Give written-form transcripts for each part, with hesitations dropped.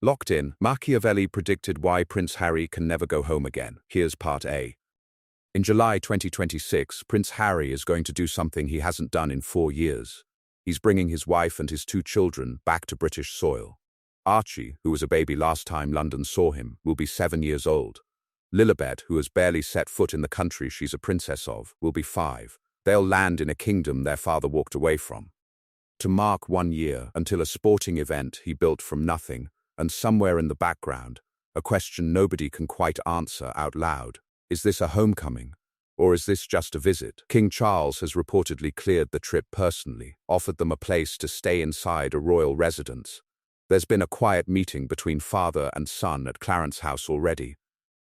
Locked in, Machiavelli predicted why Prince Harry can never go home again. Here's part A. In July 2026, Prince Harry is going to do something he hasn't done in 4 years. He's bringing his wife and his 2 children back to British soil. Archie, who was a baby last time London saw him, will be 7 years old. Lilibet, who has barely set foot in the country she's a princess of, will be 5. They'll land in a kingdom their father walked away from. To mark 1 year, until a sporting event he built from nothing, and somewhere in the background, a question nobody can quite answer out loud. Is this a homecoming? Or is this just a visit? King Charles has reportedly cleared the trip personally, offered them a place to stay inside a royal residence. There's been a quiet meeting between father and son at Clarence House already,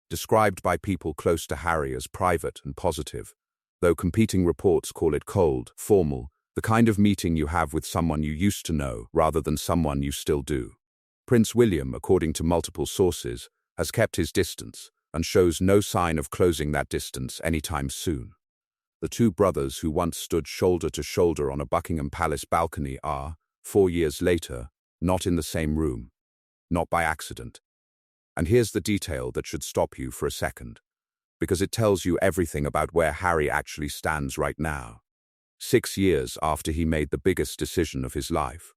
described by people close to Harry as private and positive, though competing reports call it cold, formal, the kind of meeting you have with someone you used to know rather than someone you still do. Prince William, according to multiple sources, has kept his distance and shows no sign of closing that distance anytime soon. The 2 brothers who once stood shoulder to shoulder on a Buckingham Palace balcony are, 4 years later, not in the same room. Not by accident. And here's the detail that should stop you for a second, because it tells you everything about where Harry actually stands right now. 6 years after he made the biggest decision of his life.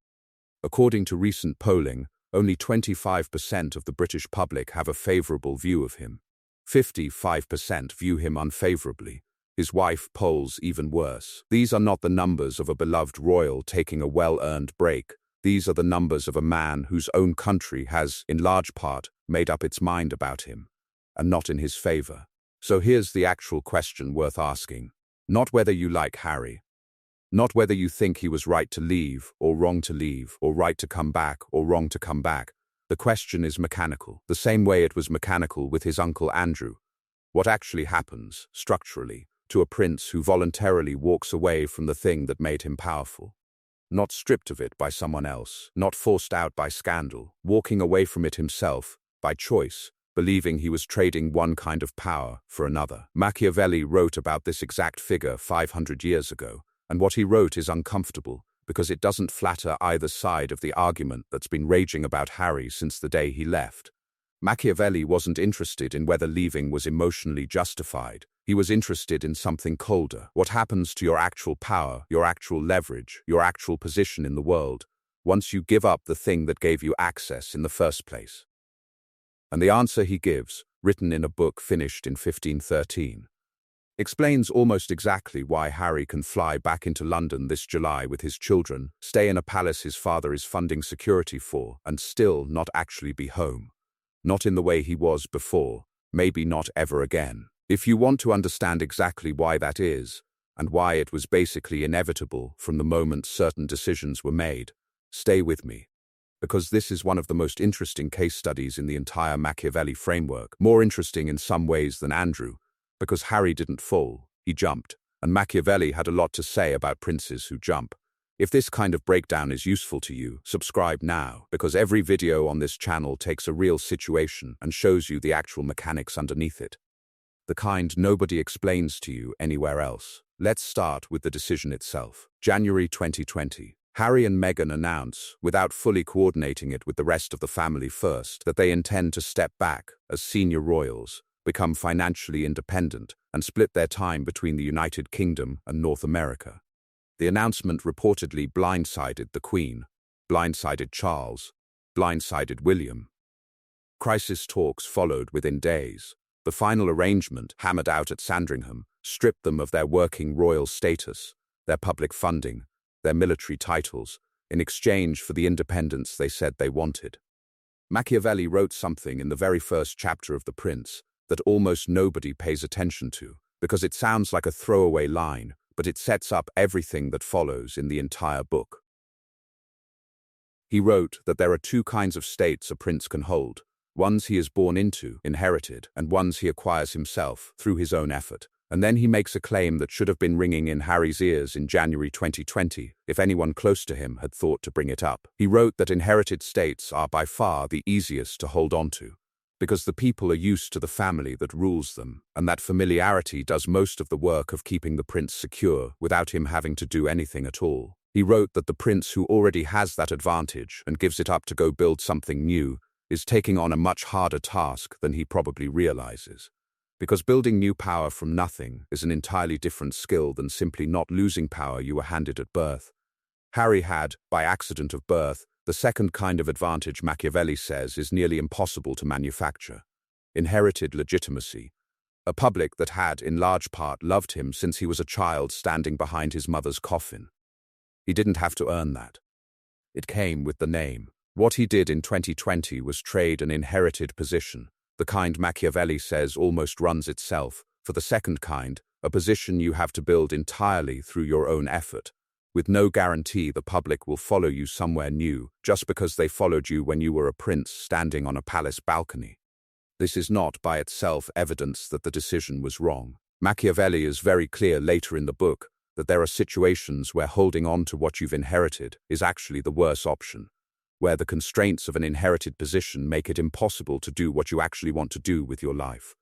According to recent polling, only 25% of the British public have a favourable view of him. 55% view him unfavourably. His wife polls even worse. These are not the numbers of a beloved royal taking a well-earned break. These are the numbers of a man whose own country has, in large part, made up its mind about him, and not in his favour. So here's the actual question worth asking. Not whether you like Harry. Not whether you think he was right to leave, or wrong to leave, or right to come back, or wrong to come back. The question is mechanical, the same way it was mechanical with his uncle Andrew. What actually happens, structurally, to a prince who voluntarily walks away from the thing that made him powerful? Not stripped of it by someone else, not forced out by scandal, walking away from it himself, by choice, believing he was trading one kind of power for another. Machiavelli wrote about this exact figure 500 years ago. And what he wrote is uncomfortable, because it doesn't flatter either side of the argument that's been raging about Harry since the day he left. Machiavelli wasn't interested in whether leaving was emotionally justified. He was interested in something colder. What happens to your actual power, your actual leverage, your actual position in the world, once you give up the thing that gave you access in the first place? And the answer he gives, written in a book finished in 1513, explains almost exactly why Harry can fly back into London this July with his children, stay in a palace his father is funding security for, and still not actually be home. Not in the way he was before, maybe not ever again. If you want to understand exactly why that is, and why it was basically inevitable from the moment certain decisions were made, stay with me. Because this is one of the most interesting case studies in the entire Machiavelli framework, more interesting in some ways than Andrew, because Harry didn't fall, he jumped, and Machiavelli had a lot to say about princes who jump. If this kind of breakdown is useful to you, subscribe now, because every video on this channel takes a real situation and shows you the actual mechanics underneath it. The kind nobody explains to you anywhere else. Let's start with the decision itself. January 2020. Harry and Meghan announce, without fully coordinating it with the rest of the family first, that they intend to step back as senior royals, become financially independent, and split their time between the United Kingdom and North America. The announcement reportedly blindsided the Queen, blindsided Charles, blindsided William. Crisis talks followed within days. The final arrangement, hammered out at Sandringham, stripped them of their working royal status, their public funding, their military titles, in exchange for the independence they said they wanted. Machiavelli wrote something in the very first chapter of The Prince that almost nobody pays attention to, because it sounds like a throwaway line, but it sets up everything that follows in the entire book. He wrote that there are 2 kinds of states a prince can hold, ones he is born into, inherited, and ones he acquires himself, through his own effort. And then he makes a claim that should have been ringing in Harry's ears in January 2020, if anyone close to him had thought to bring it up. He wrote that inherited states are by far the easiest to hold on to, because the people are used to the family that rules them, and that familiarity does most of the work of keeping the prince secure without him having to do anything at all. He wrote that the prince who already has that advantage and gives it up to go build something new is taking on a much harder task than he probably realizes. Because building new power from nothing is an entirely different skill than simply not losing power you were handed at birth. Harry had, by accident of birth, the second kind of advantage Machiavelli says is nearly impossible to manufacture: inherited legitimacy. A public that had, in large part, loved him since he was a child standing behind his mother's coffin. He didn't have to earn that. It came with the name. What he did in 2020 was trade an inherited position, the kind Machiavelli says almost runs itself, for the second kind, a position you have to build entirely through your own effort, with no guarantee the public will follow you somewhere new just because they followed you when you were a prince standing on a palace balcony. This is not by itself evidence that the decision was wrong. Machiavelli is very clear later in the book that there are situations where holding on to what you've inherited is actually the worse option, where the constraints of an inherited position make it impossible to do what you actually want to do with your life.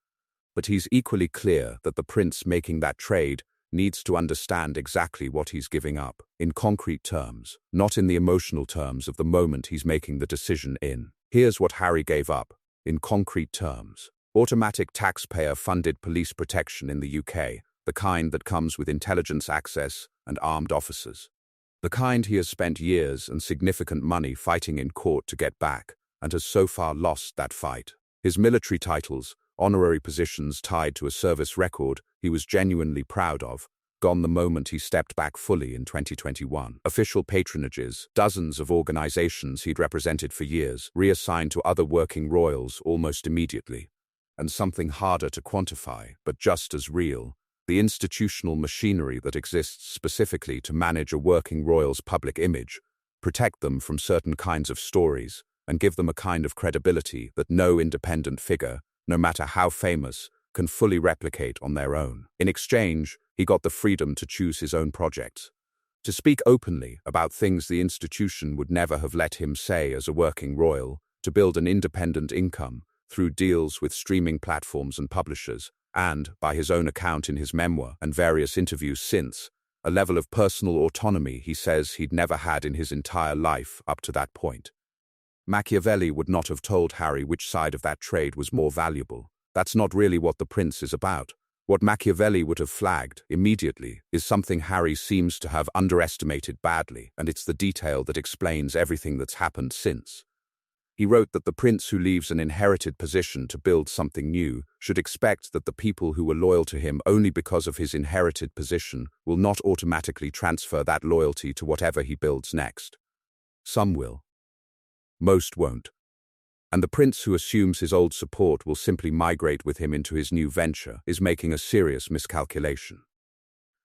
But he's equally clear that the prince making that trade needs to understand exactly what he's giving up, in concrete terms, not in the emotional terms of the moment he's making the decision in. Here's what Harry gave up, in concrete terms: automatic taxpayer-funded police protection in the UK, the kind that comes with intelligence access and armed officers. The kind he has spent years and significant money fighting in court to get back, and has so far lost that fight. His military titles, honorary positions tied to a service record he was genuinely proud of, gone the moment he stepped back fully in 2021. Official patronages, dozens of organizations he'd represented for years, reassigned to other working royals almost immediately. And something harder to quantify, but just as real: the institutional machinery that exists specifically to manage a working royal's public image, protect them from certain kinds of stories, and give them a kind of credibility that no independent figure, no matter how famous, can fully replicate on their own. In exchange, he got the freedom to choose his own projects, to speak openly about things the institution would never have let him say as a working royal, to build an independent income through deals with streaming platforms and publishers, and, by his own account in his memoir and various interviews since, a level of personal autonomy he says he'd never had in his entire life up to that point. Machiavelli would not have told Harry which side of that trade was more valuable. That's not really what The Prince is about. What Machiavelli would have flagged immediately is something Harry seems to have underestimated badly, and it's the detail that explains everything that's happened since. He wrote that the prince who leaves an inherited position to build something new should expect that the people who were loyal to him only because of his inherited position will not automatically transfer that loyalty to whatever he builds next. Some will. Most won't. And the prince who assumes his old support will simply migrate with him into his new venture is making a serious miscalculation.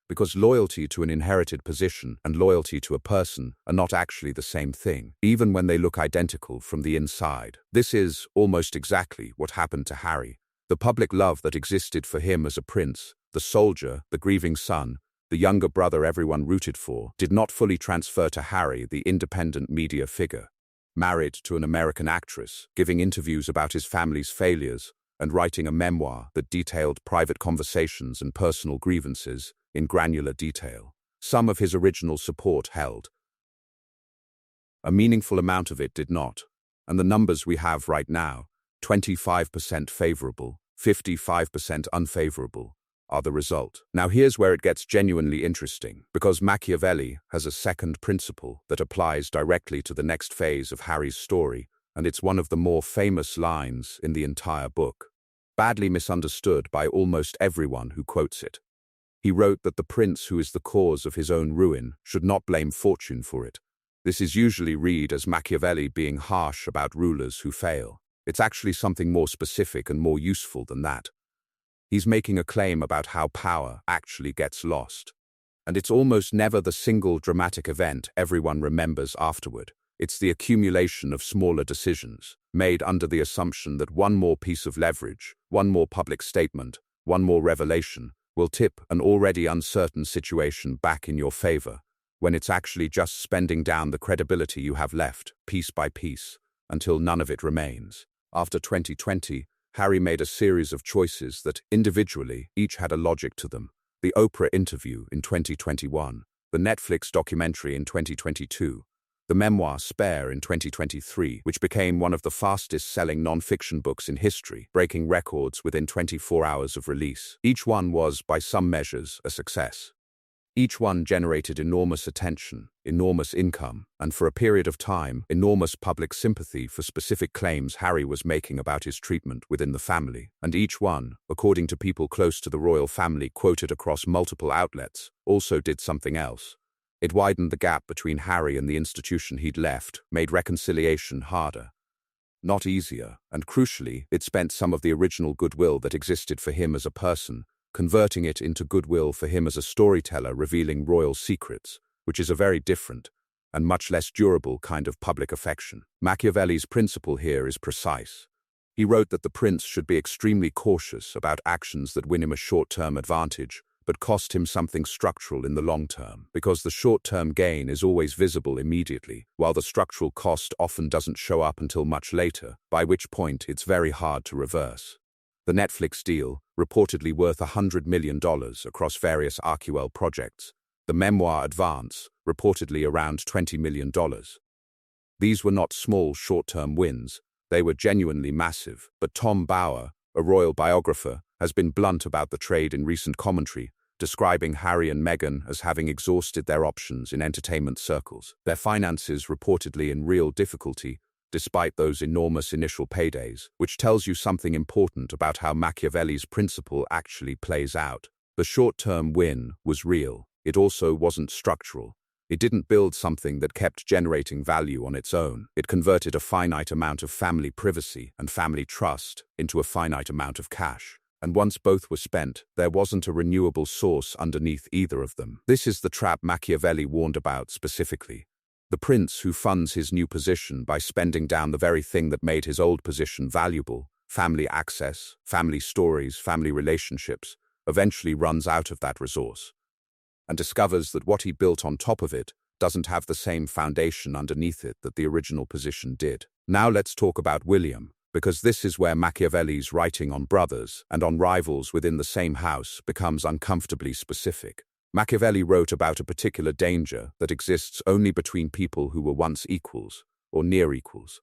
Because loyalty to an inherited position and loyalty to a person are not actually the same thing, even when they look identical from the inside. This is almost exactly what happened to Harry. The public love that existed for him as a prince, the soldier, the grieving son, the younger brother everyone rooted for, did not fully transfer to Harry, the independent media figure. Married to an American actress, giving interviews about his family's failures, and writing a memoir that detailed private conversations and personal grievances in granular detail. Some of his original support held. A meaningful amount of it did not, and the numbers we have right now, 25% favorable, 55% unfavorable, are the result. Now here's where it gets genuinely interesting, because Machiavelli has a second principle that applies directly to the next phase of Harry's story, and it's one of the more famous lines in the entire book, badly misunderstood by almost everyone who quotes it. He wrote that the prince who is the cause of his own ruin should not blame fortune for it. This is usually read as Machiavelli being harsh about rulers who fail. It's actually something more specific and more useful than that. He's making a claim about how power actually gets lost. And it's almost never the single dramatic event everyone remembers afterward. It's the accumulation of smaller decisions, made under the assumption that one more piece of leverage, one more public statement, one more revelation, will tip an already uncertain situation back in your favor, when it's actually just spending down the credibility you have left, piece by piece, until none of it remains. After 2020, Harry made a series of choices that, individually, each had a logic to them. The Oprah interview in 2021, the Netflix documentary in 2022, The memoir Spare in 2023, which became one of the fastest-selling non-fiction books in history, breaking records within 24 hours of release. Each one was, by some measures, a success. Each one generated enormous attention, enormous income, and for a period of time, enormous public sympathy for specific claims Harry was making about his treatment within the family. And each one, according to people close to the royal family quoted across multiple outlets, also did something else. It widened the gap between Harry and the institution he'd left, made reconciliation harder, not easier, and crucially, it spent some of the original goodwill that existed for him as a person, converting it into goodwill for him as a storyteller revealing royal secrets, which is a very different and much less durable kind of public affection. Machiavelli's principle here is precise. He wrote that the prince should be extremely cautious about actions that win him a short-term advantage, but cost him something structural in the long term, because the short-term gain is always visible immediately, while the structural cost often doesn't show up until much later, by which point it's very hard to reverse. The Netflix deal, reportedly worth $100 million across various RQL projects. The memoir Advance, reportedly around $20 million. These were not small short-term wins, they were genuinely massive. But Tom Bower, a royal biographer, has been blunt about the trade in recent commentary, describing Harry and Meghan as having exhausted their options in entertainment circles, their finances reportedly in real difficulty, despite those enormous initial paydays, which tells you something important about how Machiavelli's principle actually plays out. The short-term win was real. It also wasn't structural. It didn't build something that kept generating value on its own. It converted a finite amount of family privacy and family trust into a finite amount of cash. And once both were spent, there wasn't a renewable source underneath either of them. This is the trap Machiavelli warned about specifically. The prince who funds his new position by spending down the very thing that made his old position valuable, family access, family stories, family relationships, eventually runs out of that resource and discovers that what he built on top of it doesn't have the same foundation underneath it that the original position did. Now let's talk about William, because this is where Machiavelli's writing on brothers and on rivals within the same house becomes uncomfortably specific. Machiavelli wrote about a particular danger that exists only between people who were once equals, or near equals,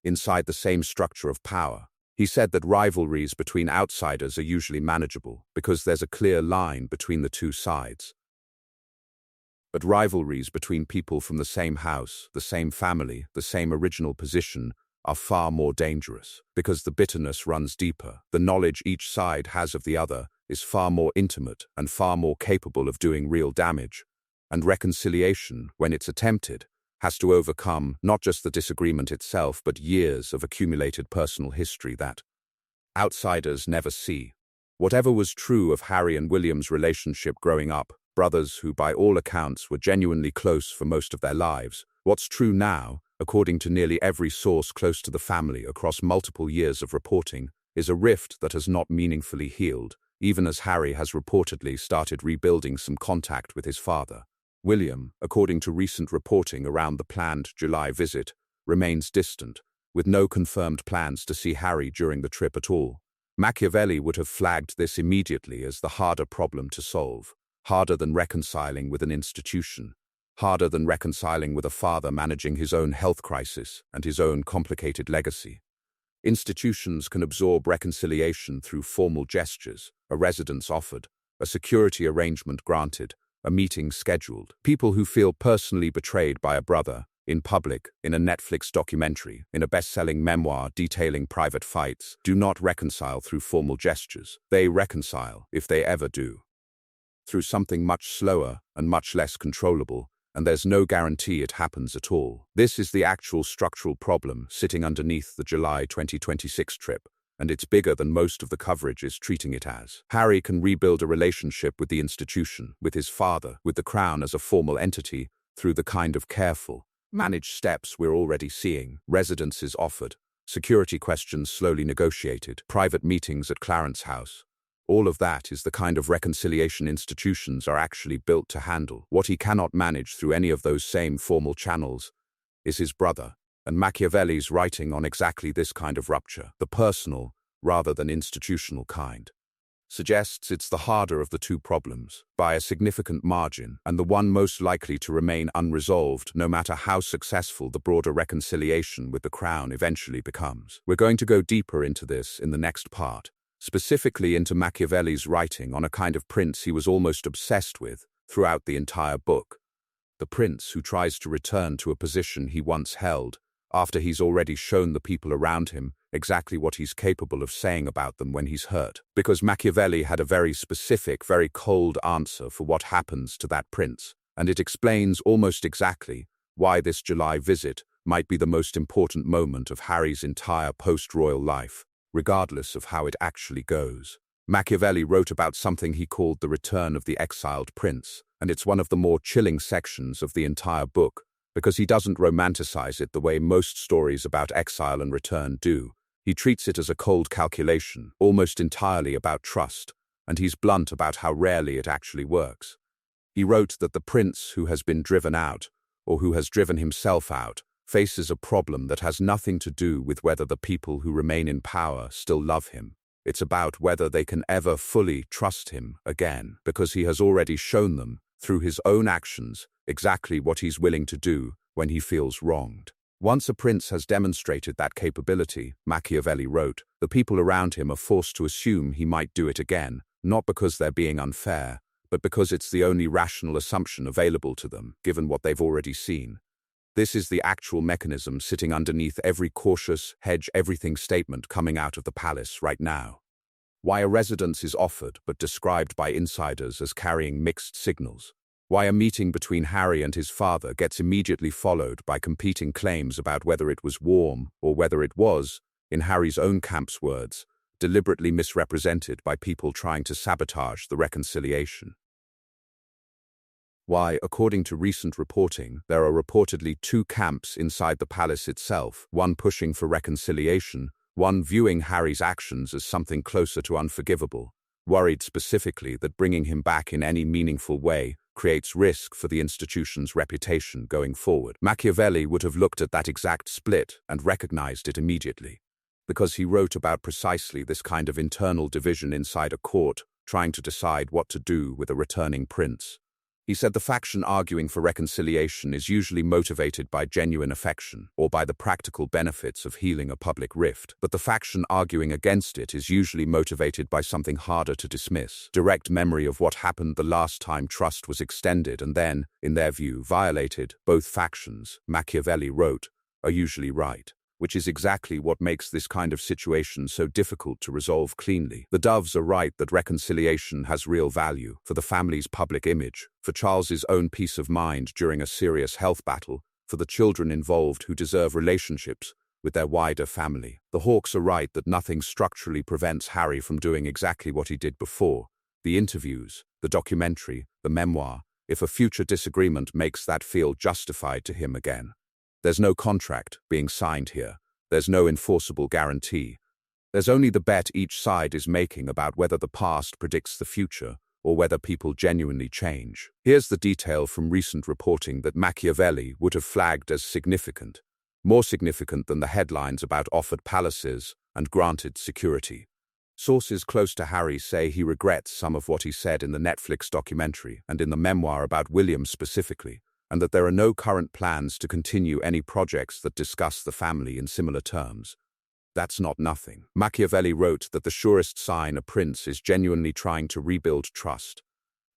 inside the same structure of power. He said that rivalries between outsiders are usually manageable because there's a clear line between the two sides. But rivalries between people from the same house, the same family, the same original position, are far more dangerous, because the bitterness runs deeper. The knowledge each side has of the other is far more intimate and far more capable of doing real damage. And reconciliation, when it's attempted, has to overcome not just the disagreement itself, but years of accumulated personal history that outsiders never see. Whatever was true of Harry and William's relationship growing up, brothers who by all accounts were genuinely close for most of their lives, what's true now, according to nearly every source close to the family across multiple years of reporting, is a rift that has not meaningfully healed, even as Harry has reportedly started rebuilding some contact with his father. William, according to recent reporting around the planned July visit, remains distant, with no confirmed plans to see Harry during the trip at all. Machiavelli would have flagged this immediately as the harder problem to solve, harder than reconciling with an institution, harder than reconciling with a father managing his own health crisis and his own complicated legacy. Institutions can absorb reconciliation through formal gestures, a residence offered, a security arrangement granted, a meeting scheduled. People who feel personally betrayed by a brother, in public, in a Netflix documentary, in a best-selling memoir detailing private fights, do not reconcile through formal gestures. They reconcile, if they ever do, through something much slower and much less controllable, and there's no guarantee it happens at all. This is the actual structural problem sitting underneath the July 2026 trip, and it's bigger than most of the coverage is treating it as. Harry can rebuild a relationship with the institution, with his father, with the Crown as a formal entity, through the kind of careful, managed steps we're already seeing: residences offered, security questions slowly negotiated, private meetings at Clarence House. All of that is the kind of reconciliation institutions are actually built to handle. What he cannot manage through any of those same formal channels is his brother, and Machiavelli's writing on exactly this kind of rupture, the personal rather than institutional kind. suggests it's the harder of the two problems, by a significant margin, and the one most likely to remain unresolved no matter how successful the broader reconciliation with the crown eventually becomes. We're going to go deeper into this in the next part, specifically into Machiavelli's writing on a kind of prince he was almost obsessed with throughout the entire book. The prince who tries to return to a position he once held, after he's already shown the people around him exactly what he's capable of saying about them when he's hurt. Because Machiavelli had a very specific, very cold answer for what happens to that prince, and it explains almost exactly why this July visit might be the most important moment of Harry's entire post-royal life, regardless of how it actually goes. Machiavelli wrote about something he called the return of the exiled prince, and it's one of the more chilling sections of the entire book, because he doesn't romanticize it the way most stories about exile and return do. He treats it as a cold calculation, almost entirely about trust, and he's blunt about how rarely it actually works. He wrote that the prince who has been driven out, or who has driven himself out, faces a problem that has nothing to do with whether the people who remain in power still love him. It's about whether they can ever fully trust him again, because he has already shown them, through his own actions, exactly what he's willing to do when he feels wronged. Once a prince has demonstrated that capability, Machiavelli wrote, the people around him are forced to assume he might do it again, not because they're being unfair, but because it's the only rational assumption available to them, given what they've already seen. This is the actual mechanism sitting underneath every cautious, hedge-everything statement coming out of the palace right now. Why a residence is offered but described by insiders as carrying mixed signals. Why a meeting between Harry and his father gets immediately followed by competing claims about whether it was warm or whether it was, in Harry's own camp's words, deliberately misrepresented by people trying to sabotage the reconciliation. Why, according to recent reporting, there are reportedly two camps inside the palace itself, one pushing for reconciliation, one viewing Harry's actions as something closer to unforgivable, worried specifically that bringing him back in any meaningful way creates risk for the institution's reputation going forward. Machiavelli would have looked at that exact split and recognized it immediately, because he wrote about precisely this kind of internal division inside a court, trying to decide what to do with a returning prince. He said the faction arguing for reconciliation is usually motivated by genuine affection or by the practical benefits of healing a public rift, but the faction arguing against it is usually motivated by something harder to dismiss, direct memory of what happened the last time trust was extended and then, in their view, violated. Both factions, Machiavelli wrote, are usually right, which is exactly what makes this kind of situation so difficult to resolve cleanly. The Doves are right that reconciliation has real value for the family's public image, for Charles's own peace of mind during a serious health battle, for the children involved who deserve relationships with their wider family. The Hawks are right that nothing structurally prevents Harry from doing exactly what he did before. The interviews, the documentary, the memoir, if a future disagreement makes that feel justified to him again. There's no contract being signed here. There's no enforceable guarantee. There's only the bet each side is making about whether the past predicts the future or whether people genuinely change. Here's the detail from recent reporting that Machiavelli would have flagged as significant, more significant than the headlines about offered palaces and granted security. Sources close to Harry say he regrets some of what he said in the Netflix documentary and in the memoir about William specifically, and that there are no current plans to continue any projects that discuss the family in similar terms. That's not nothing. Machiavelli wrote that the surest sign a prince is genuinely trying to rebuild trust,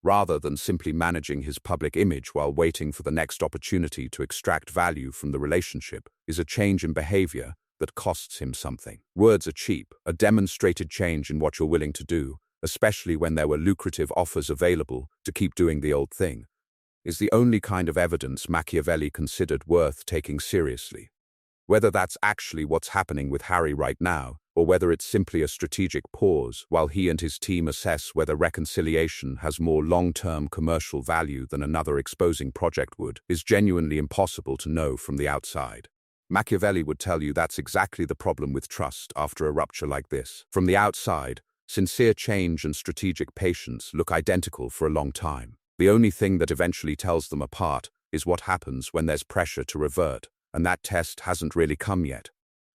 rather than simply managing his public image while waiting for the next opportunity to extract value from the relationship, is a change in behavior that costs him something. Words are cheap. A demonstrated change in what you're willing to do, especially when there were lucrative offers available to keep doing the old thing, is the only kind of evidence Machiavelli considered worth taking seriously. Whether that's actually what's happening with Harry right now, or whether it's simply a strategic pause while he and his team assess whether reconciliation has more long-term commercial value than another exposing project would, is genuinely impossible to know from the outside. Machiavelli would tell you that's exactly the problem with trust after a rupture like this. From the outside, sincere change and strategic patience look identical for a long time. The only thing that eventually tells them apart is what happens when there's pressure to revert, and that test hasn't really come yet.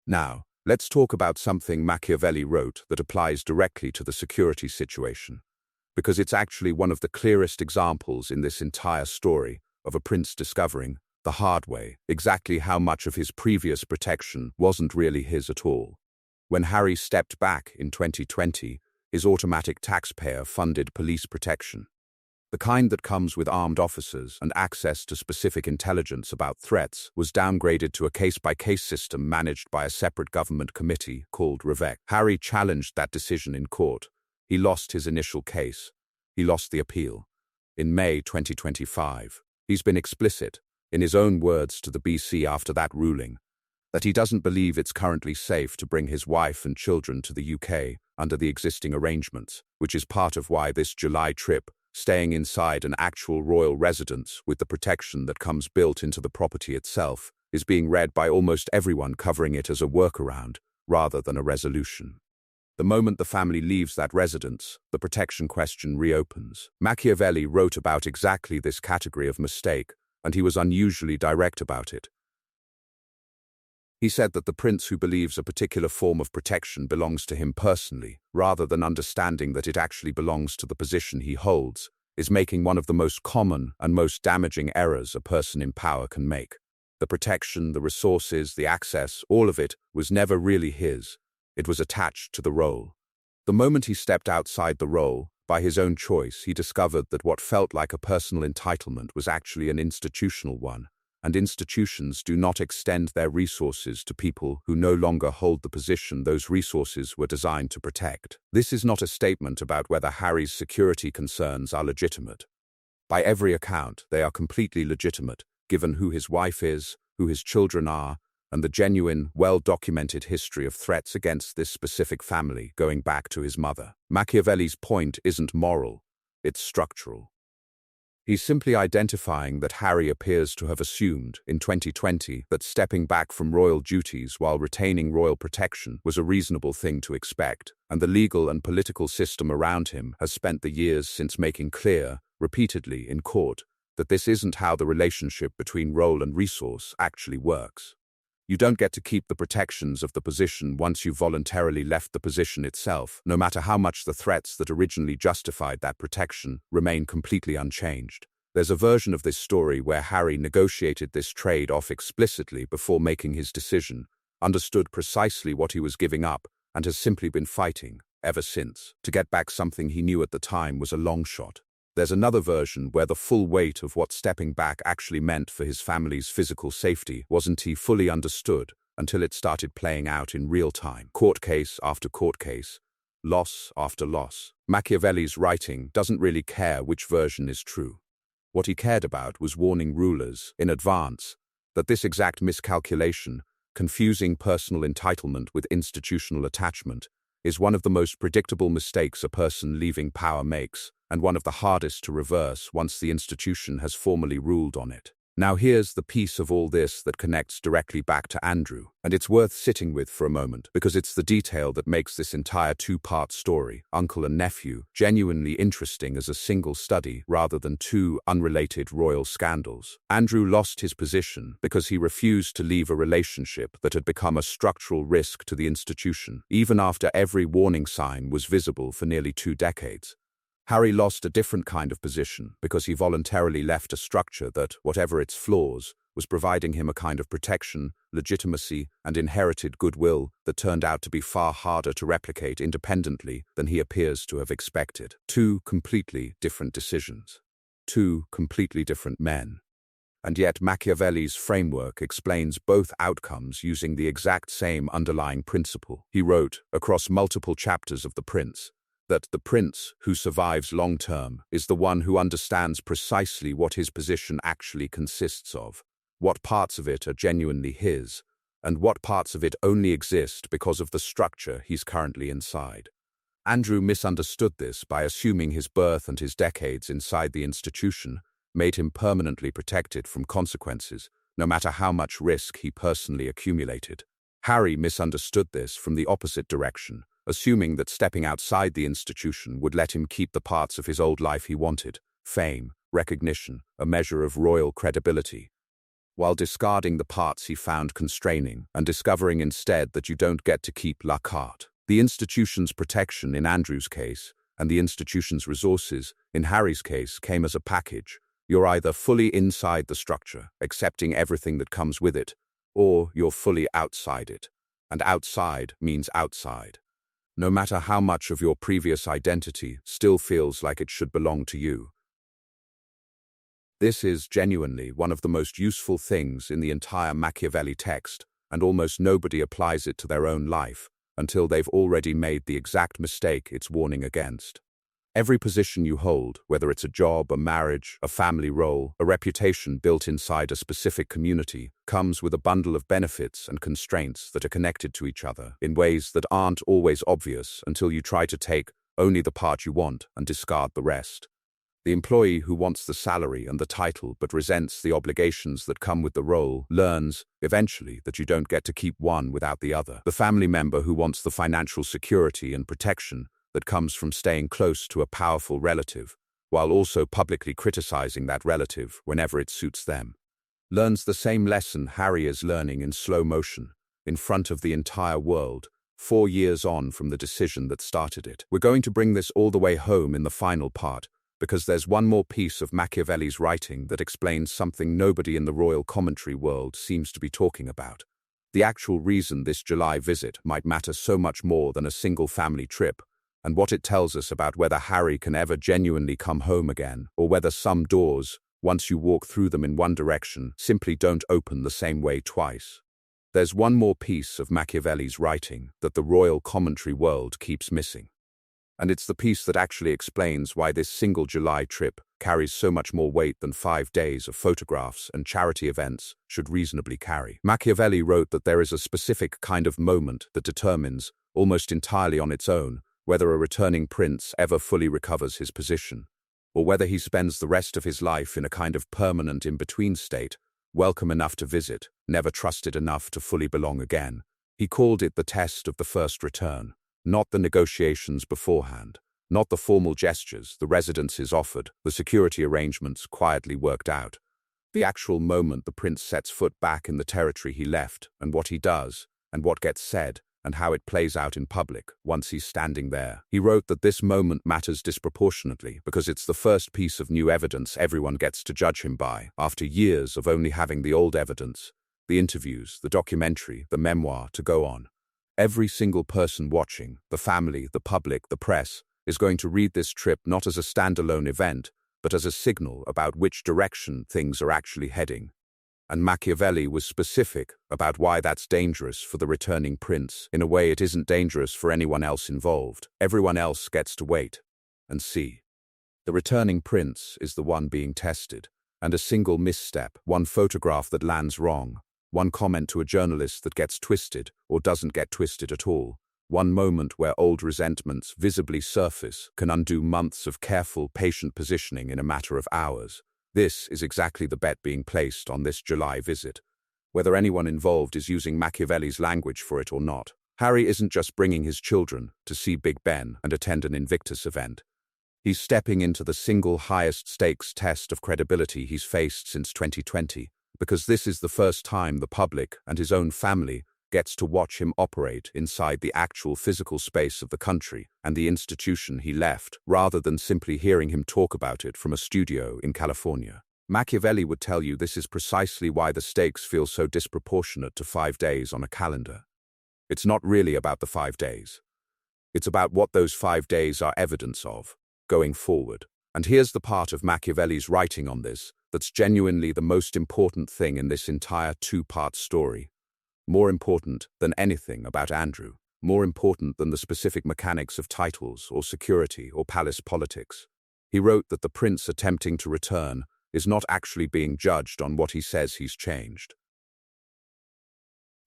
Now, Let's talk about something Machiavelli wrote that applies directly to the security situation, because it's actually one of the clearest examples in this entire story of a prince discovering, the hard way, exactly how much of his previous protection wasn't really his at all. When Harry stepped back in 2020, his automatic taxpayer-funded police protection, the kind that comes with armed officers and access to specific intelligence about threats, was downgraded to a case-by-case system managed by a separate government committee called REVEC. Harry challenged that decision in court. He lost his initial case. He lost the appeal. In May 2025, he's been explicit, in his own words to the BC after that ruling, that he doesn't believe it's currently safe to bring his wife and children to the UK under the existing arrangements, which is part of why this July trip, staying inside an actual royal residence with the protection that comes built into the property itself, is being read by almost everyone covering it as a workaround rather than a resolution. The moment the family leaves that residence, the protection question reopens. Machiavelli wrote about exactly this category of mistake, and he was unusually direct about it. He said that the prince who believes a particular form of protection belongs to him personally, rather than understanding that it actually belongs to the position he holds, is making one of the most common and most damaging errors a person in power can make. The protection, the resources, the access, all of it was never really his. It was attached to the role. The moment he stepped outside the role, by his own choice, he discovered that what felt like a personal entitlement was actually an institutional one, and institutions do not extend their resources to people who no longer hold the position those resources were designed to protect. This is not a statement about whether Harry's security concerns are legitimate. By every account, they are completely legitimate, given who his wife is, who his children are, and the genuine, well-documented history of threats against this specific family going back to his mother. Machiavelli's point isn't moral, it's structural. He's simply identifying that Harry appears to have assumed, in 2020, that stepping back from royal duties while retaining royal protection was a reasonable thing to expect, and the legal and political system around him has spent the years since making clear, repeatedly in court, that this isn't how the relationship between role and resource actually works. You don't get to keep the protections of the position once you've voluntarily left the position itself, no matter how much the threats that originally justified that protection remain completely unchanged. There's a version of this story where Harry negotiated this trade-off explicitly before making his decision, understood precisely what he was giving up, and has simply been fighting, ever since, to get back something he knew at the time was a long shot. There's another version where the full weight of what stepping back actually meant for his family's physical safety wasn't fully understood until it started playing out in real time. Court case after court case, loss after loss. Machiavelli's writing doesn't really care which version is true. What he cared about was warning rulers, in advance, that this exact miscalculation, confusing personal entitlement with institutional attachment, is one of the most predictable mistakes a person leaving power makes, and one of the hardest to reverse once the institution has formally ruled on it. Now here's the piece of all this that connects directly back to Andrew, and it's worth sitting with for a moment because it's the detail that makes this entire two-part story, uncle and nephew, genuinely interesting as a single study rather than two unrelated royal scandals. Andrew lost his position because he refused to leave a relationship that had become a structural risk to the institution, even after every warning sign was visible for nearly 2 decades. Harry lost a different kind of position because he voluntarily left a structure that, whatever its flaws, was providing him a kind of protection, legitimacy, and inherited goodwill that turned out to be far harder to replicate independently than he appears to have expected. 2 completely different decisions. 2 completely different men. And yet Machiavelli's framework explains both outcomes using the exact same underlying principle. He wrote, across multiple chapters of The Prince, that the prince who survives long-term is the one who understands precisely what his position actually consists of, what parts of it are genuinely his, and what parts of it only exist because of the structure he's currently inside. Andrew misunderstood this by assuming his birth and his decades inside the institution made him permanently protected from consequences, no matter how much risk he personally accumulated. Harry misunderstood this from the opposite direction, assuming that stepping outside the institution would let him keep the parts of his old life he wanted: fame, recognition, a measure of royal credibility. while discarding the parts he found constraining and discovering instead that you don't get to keep la carte. The institution's protection in Andrew's case, and the institution's resources in Harry's case, came as a package. You're either fully inside the structure, accepting everything that comes with it, or you're fully outside it. And outside means outside. No matter how much of your previous identity still feels like it should belong to you. This is genuinely one of the most useful things in the entire Machiavelli text, and almost nobody applies it to their own life until they've already made the exact mistake it's warning against. Every position you hold, whether it's a job, a marriage, a family role, a reputation built inside a specific community, comes with a bundle of benefits and constraints that are connected to each other in ways that aren't always obvious until you try to take only the part you want and discard the rest. The employee who wants the salary and the title but resents the obligations that come with the role learns, eventually, that you don't get to keep one without the other. The family member who wants the financial security and protection that comes from staying close to a powerful relative, while also publicly criticizing that relative whenever it suits them, learns the same lesson Harry is learning in slow motion, in front of the entire world, 4 years on from the decision that started it. We're going to bring this all the way home in the final part, because there's one more piece of Machiavelli's writing that explains something nobody in the royal commentary world seems to be talking about. The actual reason this July visit might matter so much more than a single family trip, and what it tells us about whether Harry can ever genuinely come home again, or whether some doors, once you walk through them in one direction, simply don't open the same way twice. There's one more piece of Machiavelli's writing that the royal commentary world keeps missing. And it's the piece that actually explains why this single July trip carries so much more weight than 5 days of photographs and charity events should reasonably carry. Machiavelli wrote that there is a specific kind of moment that determines, almost entirely on its own, whether a returning prince ever fully recovers his position, or whether he spends the rest of his life in a kind of permanent in-between state, welcome enough to visit, never trusted enough to fully belong again. He called it the test of the first return. Not the negotiations beforehand, not the formal gestures, the residences offered, the security arrangements quietly worked out. The actual moment the prince sets foot back in the territory he left, and what he does, and what gets said, and how it plays out in public once he's standing there. He wrote that this moment matters disproportionately because it's the first piece of new evidence everyone gets to judge him by, after years of only having the old evidence, the interviews, the documentary, the memoir to go on. Every single person watching, the family, the public, the press, is going to read this trip not as a standalone event, but as a signal about which direction things are actually heading. And Machiavelli was specific about why that's dangerous for the returning prince in a way it isn't dangerous for anyone else involved. Everyone else gets to wait and see. The returning prince is the one being tested, and a single misstep, one photograph that lands wrong, one comment to a journalist that gets twisted or doesn't get twisted at all, one moment where old resentments visibly surface can undo months of careful, patient positioning in a matter of hours. This is exactly the bet being placed on this July visit, whether anyone involved is using Machiavelli's language for it or not. Harry isn't just bringing his children to see Big Ben and attend an Invictus event. He's stepping into the single highest stakes test of credibility he's faced since 2020, because this is the first time the public and his own family gets to watch him operate inside the actual physical space of the country and the institution he left, rather than simply hearing him talk about it from a studio in California. Machiavelli would tell you this is precisely why the stakes feel so disproportionate to 5 days on a calendar. It's not really about the 5 days. It's about what those 5 days are evidence of, going forward. And here's the part of Machiavelli's writing on this that's genuinely the most important thing in this entire 2-part story. More important than anything about Andrew. More important than the specific mechanics of titles or security or palace politics. He wrote that the prince attempting to return is not actually being judged on what he says he's changed.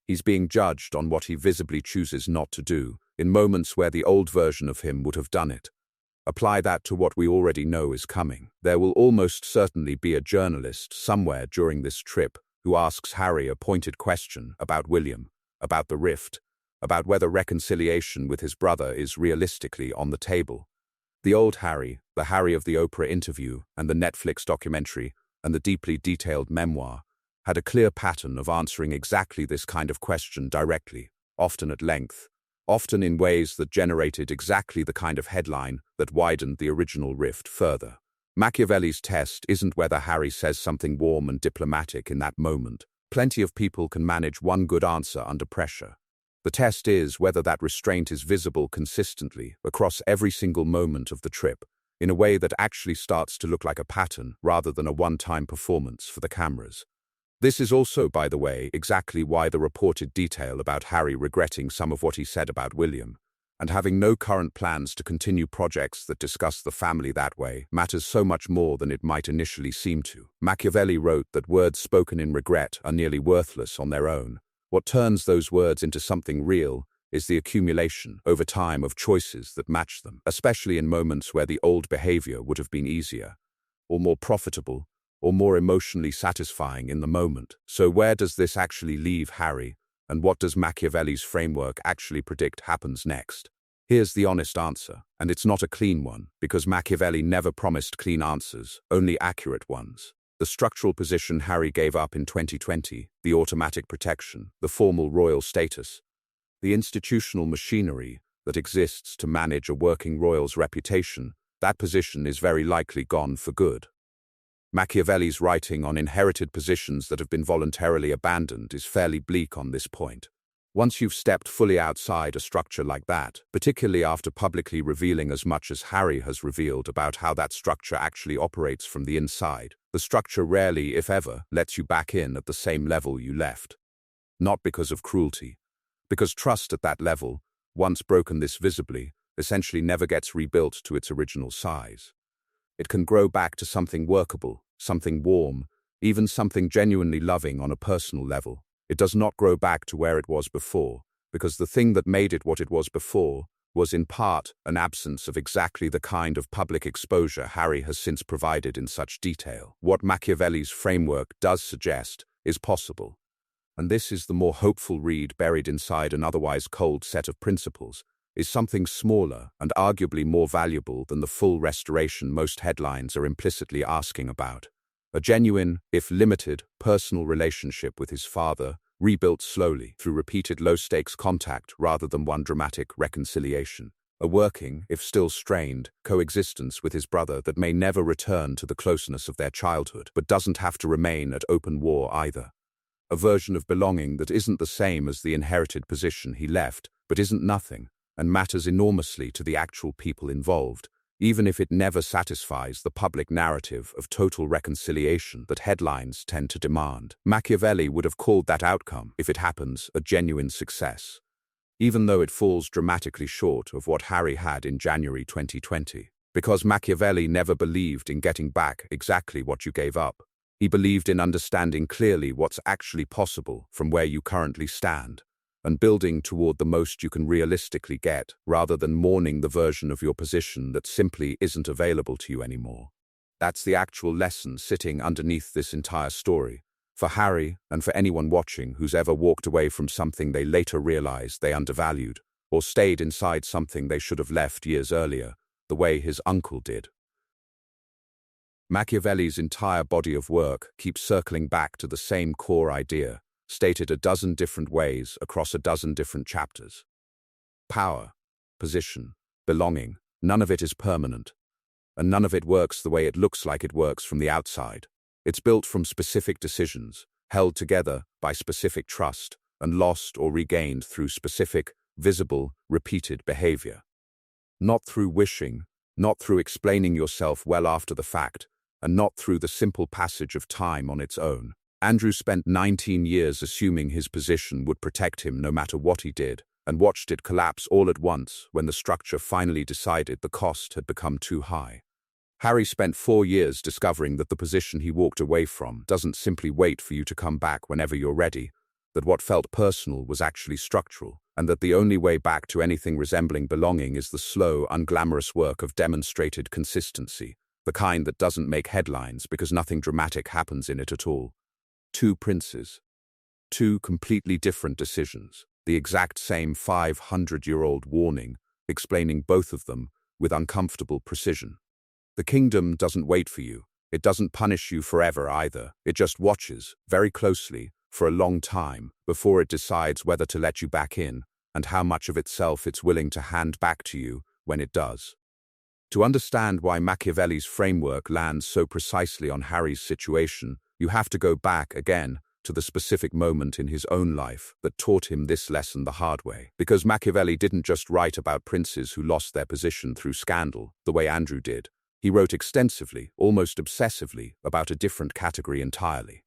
He's being judged on what he visibly chooses not to do, in moments where the old version of him would have done it. Apply that to what we already know is coming. There will almost certainly be a journalist somewhere during this trip who asks Harry a pointed question about William, about the rift, about whether reconciliation with his brother is realistically on the table. The old Harry, the Harry of the Oprah interview and the Netflix documentary and the deeply detailed memoir, had a clear pattern of answering exactly this kind of question directly, often at length, often in ways that generated exactly the kind of headline that widened the original rift further. Machiavelli's test isn't whether Harry says something warm and diplomatic in that moment. Plenty of people can manage one good answer under pressure. The test is whether that restraint is visible consistently across every single moment of the trip, in a way that actually starts to look like a pattern rather than a one-time performance for the cameras. This is also, by the way, exactly why the reported detail about Harry regretting some of what he said about William, and having no current plans to continue projects that discuss the family that way, matters so much more than it might initially seem to. Machiavelli wrote that words spoken in regret are nearly worthless on their own. What turns those words into something real is the accumulation, over time, of choices that match them, especially in moments where the old behavior would have been easier, or more profitable, or more emotionally satisfying in the moment. So where does this actually leave Harry, and what does Machiavelli's framework actually predict happens next? Here's the honest answer, and it's not a clean one, because Machiavelli never promised clean answers, only accurate ones. The structural position Harry gave up in 2020, the automatic protection, the formal royal status, the institutional machinery that exists to manage a working royal's reputation, that position is very likely gone for good. Machiavelli's writing on inherited positions that have been voluntarily abandoned is fairly bleak on this point. Once you've stepped fully outside a structure like that, particularly after publicly revealing as much as Harry has revealed about how that structure actually operates from the inside, the structure rarely, if ever, lets you back in at the same level you left. Not because of cruelty, because trust at that level, once broken this visibly, essentially never gets rebuilt to its original size. It can grow back to something workable, something warm, even something genuinely loving on a personal level. It does not grow back to where it was before, because the thing that made it what it was before was in part an absence of exactly the kind of public exposure Harry has since provided in such detail. What Machiavelli's framework does suggest is possible, and this is the more hopeful read buried inside an otherwise cold set of principles, is something smaller and arguably more valuable than the full restoration most headlines are implicitly asking about. A genuine, if limited, personal relationship with his father, rebuilt slowly through repeated low-stakes contact rather than one dramatic reconciliation. A working, if still strained, coexistence with his brother that may never return to the closeness of their childhood, but doesn't have to remain at open war either. A version of belonging that isn't the same as the inherited position he left, but isn't nothing, and matters enormously to the actual people involved, even if it never satisfies the public narrative of total reconciliation that headlines tend to demand. Machiavelli would have called that outcome, if it happens, a genuine success, even though it falls dramatically short of what Harry had in January 2020. Because Machiavelli never believed in getting back exactly what you gave up. He believed in understanding clearly what's actually possible from where you currently stand, and building toward the most you can realistically get, rather than mourning the version of your position that simply isn't available to you anymore. That's the actual lesson sitting underneath this entire story, for Harry and for anyone watching who's ever walked away from something they later realized they undervalued, or stayed inside something they should have left years earlier, the way his uncle did. Machiavelli's entire body of work keeps circling back to the same core idea, stated a dozen different ways across a dozen different chapters. Power, position, belonging, none of it is permanent, and none of it works the way it looks like it works from the outside. It's built from specific decisions, held together by specific trust, and lost or regained through specific, visible, repeated behavior. Not through wishing, not through explaining yourself well after the fact, and not through the simple passage of time on its own. Andrew spent 19 years assuming his position would protect him no matter what he did, and watched it collapse all at once when the structure finally decided the cost had become too high. Harry spent 4 years discovering that the position he walked away from doesn't simply wait for you to come back whenever you're ready, that what felt personal was actually structural, and that the only way back to anything resembling belonging is the slow, unglamorous work of demonstrated consistency, the kind that doesn't make headlines because nothing dramatic happens in it at all. 2 princes. 2 completely different decisions, the exact same 500-year-old warning, explaining both of them with uncomfortable precision. The kingdom doesn't wait for you, It doesn't punish you forever either. It just watches, very closely, for a long time, before it decides whether to let you back in, and how much of itself it's willing to hand back to you when it does. To understand why Machiavelli's framework lands so precisely on Harry's situation, you have to go back again to the specific moment in his own life that taught him this lesson the hard way. Because Machiavelli didn't just write about princes who lost their position through scandal, the way Andrew did. He wrote extensively, almost obsessively, about a different category entirely.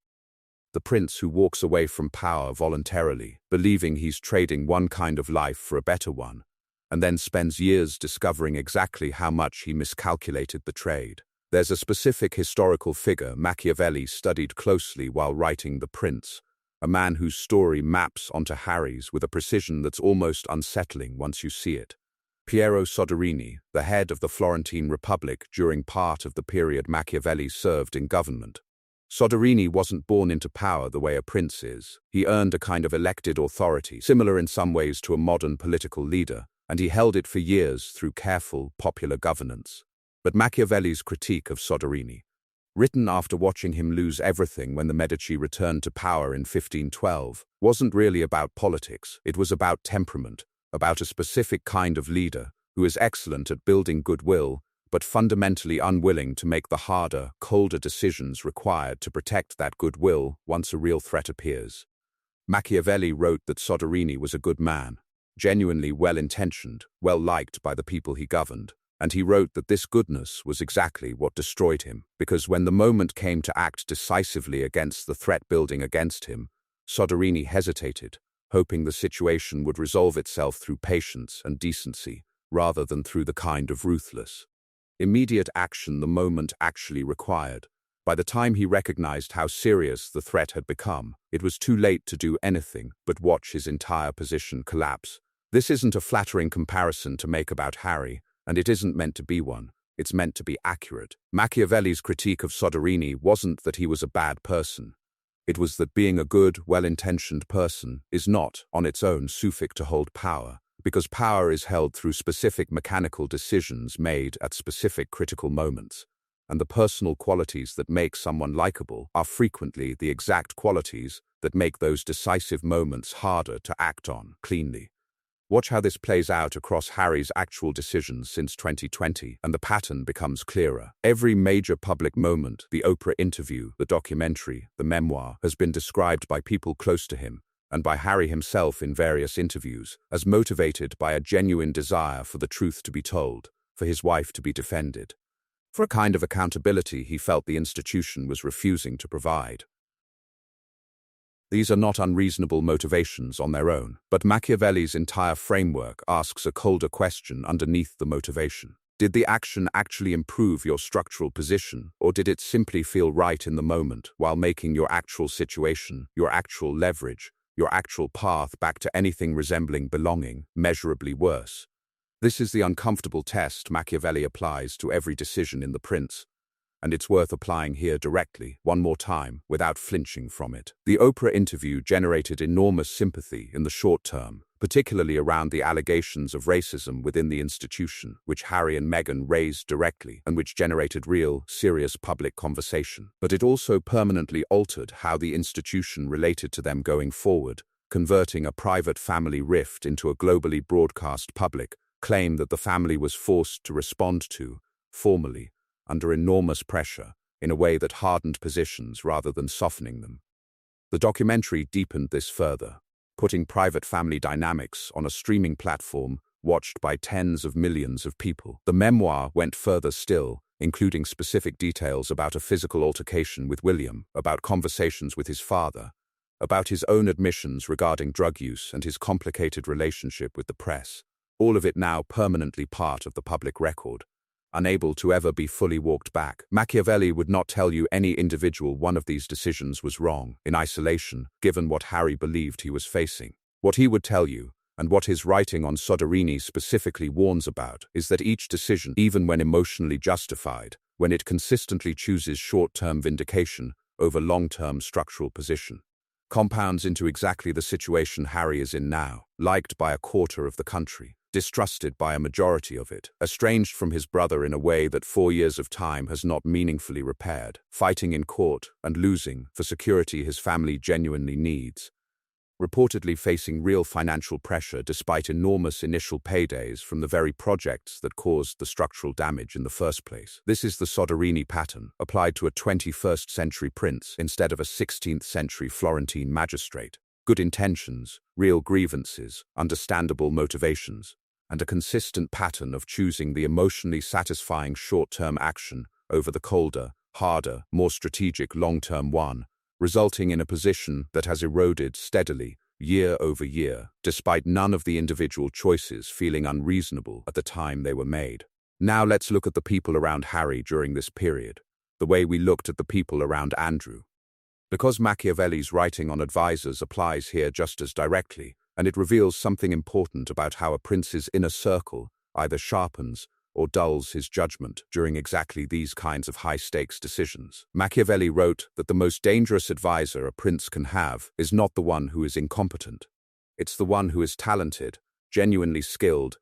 The prince who walks away from power voluntarily, believing he's trading one kind of life for a better one, and then spends years discovering exactly how much he miscalculated the trade. There's a specific historical figure Machiavelli studied closely while writing The Prince, a man whose story maps onto Harry's with a precision that's almost unsettling once you see it. Piero Soderini, the head of the Florentine Republic during part of the period Machiavelli served in government. Soderini wasn't born into power the way a prince is. He earned a kind of elected authority, similar in some ways to a modern political leader, and he held it for years through careful, popular governance. But Machiavelli's critique of Soderini, written after watching him lose everything when the Medici returned to power in 1512, wasn't really about politics. It was about temperament, about a specific kind of leader who is excellent at building goodwill, but fundamentally unwilling to make the harder, colder decisions required to protect that goodwill once a real threat appears. Machiavelli wrote that Soderini was a good man, genuinely well-intentioned, well-liked by the people he governed, and he wrote that this goodness was exactly what destroyed him, because when the moment came to act decisively against the threat building against him, Soderini hesitated, hoping the situation would resolve itself through patience and decency, rather than through the kind of ruthless, immediate action the moment actually required. By the time he recognized how serious the threat had become, it was too late to do anything but watch his entire position collapse. This isn't a flattering comparison to make about Harry, and it isn't meant to be one. It's meant to be accurate. Machiavelli's critique of Soderini wasn't that he was a bad person. It was that being a good, well-intentioned person is not, on its own, sufficient to hold power, because power is held through specific mechanical decisions made at specific critical moments. And the personal qualities that make someone likable are frequently the exact qualities that make those decisive moments harder to act on cleanly. Watch how this plays out across Harry's actual decisions since 2020, and the pattern becomes clearer. Every major public moment, the Oprah interview, the documentary, the memoir, has been described by people close to him, and by Harry himself in various interviews, as motivated by a genuine desire for the truth to be told, for his wife to be defended, for a kind of accountability he felt the institution was refusing to provide. These are not unreasonable motivations on their own, but Machiavelli's entire framework asks a colder question underneath the motivation. Did the action actually improve your structural position, or did it simply feel right in the moment while making your actual situation, your actual leverage, your actual path back to anything resembling belonging measurably worse? This is the uncomfortable test Machiavelli applies to every decision in The Prince, and it's worth applying here directly, one more time, without flinching from it. The Oprah interview generated enormous sympathy in the short term, particularly around the allegations of racism within the institution, which Harry and Meghan raised directly, and which generated real, serious public conversation. But it also permanently altered how the institution related to them going forward, converting a private family rift into a globally broadcast public claim that the family was forced to respond to, formally, under enormous pressure, in a way that hardened positions rather than softening them. The documentary deepened this further, putting private family dynamics on a streaming platform watched by tens of millions of people. The memoir went further still, including specific details about a physical altercation with William, about conversations with his father, about his own admissions regarding drug use and his complicated relationship with the press. All of it now permanently part of the public record, unable to ever be fully walked back. Machiavelli would not tell you any individual one of these decisions was wrong, in isolation, given what Harry believed he was facing. What he would tell you, and what his writing on Soderini specifically warns about, is that each decision, even when emotionally justified, when it consistently chooses short-term vindication over long-term structural position, compounds into exactly the situation Harry is in now, liked by a quarter of the country. distrusted by a majority of it, estranged from his brother in a way that 4 years of time has not meaningfully repaired, fighting in court and losing for security his family genuinely needs, reportedly facing real financial pressure despite enormous initial paydays from the very projects that caused the structural damage in the first place. This is the Soderini pattern, applied to a 21st century prince instead of a 16th century Florentine magistrate. Good intentions, real grievances, understandable motivations, and a consistent pattern of choosing the emotionally satisfying short-term action over the colder, harder, more strategic long-term one, resulting in a position that has eroded steadily, year over year, despite none of the individual choices feeling unreasonable at the time they were made. Now let's look at the people around Harry during this period, the way we looked at the people around Andrew. Because Machiavelli's writing on advisors applies here just as directly, and it reveals something important about how a prince's inner circle either sharpens or dulls his judgment during exactly these kinds of high-stakes decisions. Machiavelli wrote that the most dangerous advisor a prince can have is not the one who is incompetent. It's the one who is talented, genuinely skilled,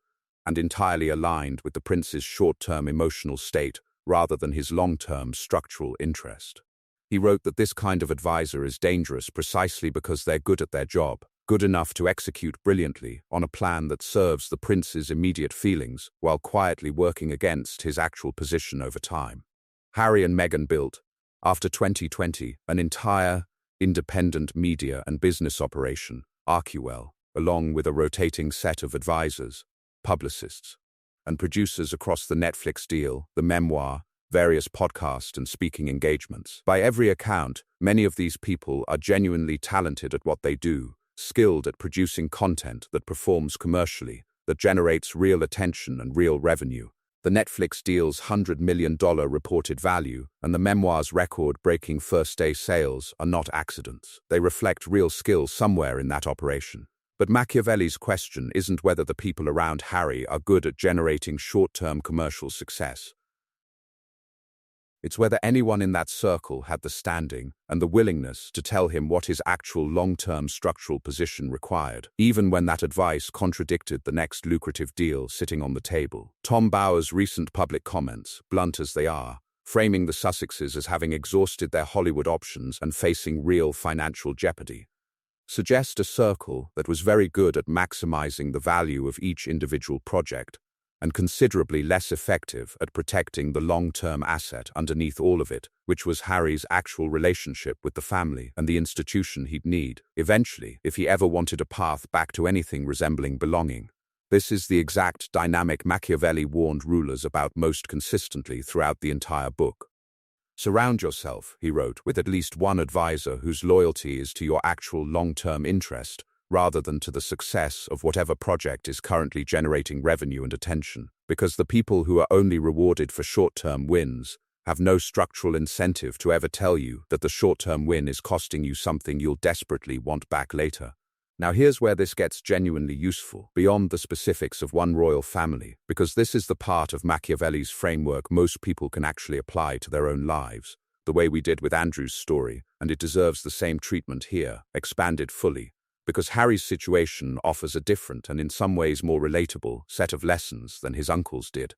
and entirely aligned with the prince's short-term emotional state rather than his long-term structural interest. He wrote that this kind of advisor is dangerous precisely because they're good at their job, good enough to execute brilliantly on a plan that serves the prince's immediate feelings while quietly working against his actual position over time. Harry and Meghan built, after 2020, an entire independent media and business operation, Archewell, along with a rotating set of advisors, publicists, and producers across the Netflix deal, the memoir, various podcast and speaking engagements. By every account, many of these people are genuinely talented at what they do, skilled at producing content that performs commercially, that generates real attention and real revenue. The Netflix deal's $100 million reported value and the memoir's record-breaking first-day sales are not accidents. They reflect real skill somewhere in that operation. But Machiavelli's question isn't whether the people around Harry are good at generating short-term commercial success. It's whether anyone in that circle had the standing and the willingness to tell him what his actual long-term structural position required, even when that advice contradicted the next lucrative deal sitting on the table. Tom Bower's recent public comments, blunt as they are, framing the Sussexes as having exhausted their Hollywood options and facing real financial jeopardy, suggest a circle that was very good at maximizing the value of each individual project and considerably less effective at protecting the long-term asset underneath all of it, which was Harry's actual relationship with the family and the institution he'd need, eventually, if he ever wanted a path back to anything resembling belonging. This is the exact dynamic Machiavelli warned rulers about most consistently throughout the entire book. Surround yourself, he wrote, with at least one advisor whose loyalty is to your actual long-term interest, rather than to the success of whatever project is currently generating revenue and attention, because the people who are only rewarded for short-term wins have no structural incentive to ever tell you that the short-term win is costing you something you'll desperately want back later. Now here's where this gets genuinely useful, beyond the specifics of one royal family, because this is the part of Machiavelli's framework most people can actually apply to their own lives, the way we did with Andrew's story, and it deserves the same treatment here, expanded fully, because Harry's situation offers a different and in some ways more relatable set of lessons than his uncle's did.